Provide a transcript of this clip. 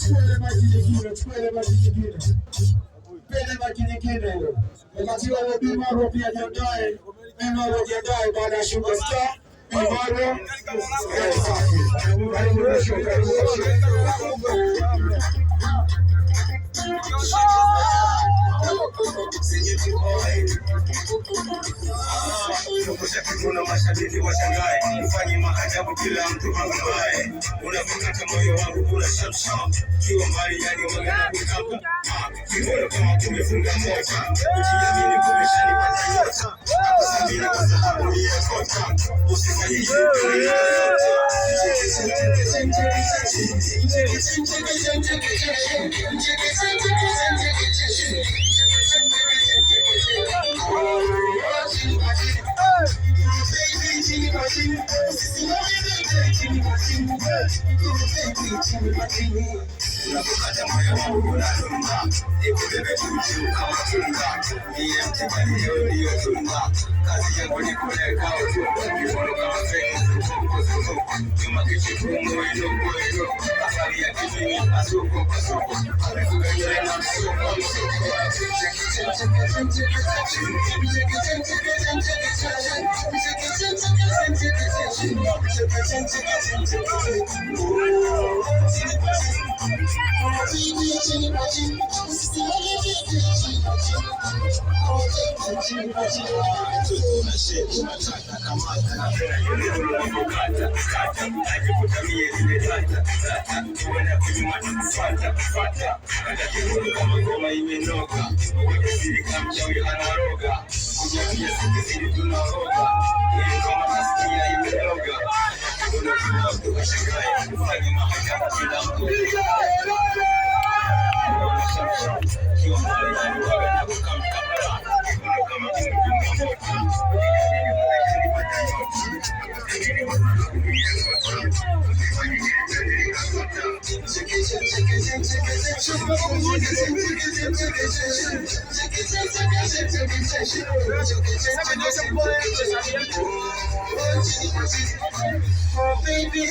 Chukua maji nyingine, chukua maji nyingine. Pele maji nyingine. Wakati wa Bimaro pia jiandae. Bimaro jiandae baada ya Sugar Star. Bimaro. Kuna mashabiki washangae, ufanye maajabu kila mtu agomae. Unafika moyo wangu una shamsham, kiwa mbali yani magana kutaka. Kibono kama kumefunga moja, ukiamini kumeshanipata nyota. Sabini kwa sababu ni ya kota, usifanye hivi kwenye yote. Unapokata moyo wangu unadunda, nikubebe juu kama tunga. Niye mtibani leo ndiyo tunga, kazi yangu ni kuleka utunga. Kibono kama feni, zuko zuko, nyuma kichifungo inuko inu. Afari ya kijini, asuko pasuko, amekuganyore na msuko msuko. Baby,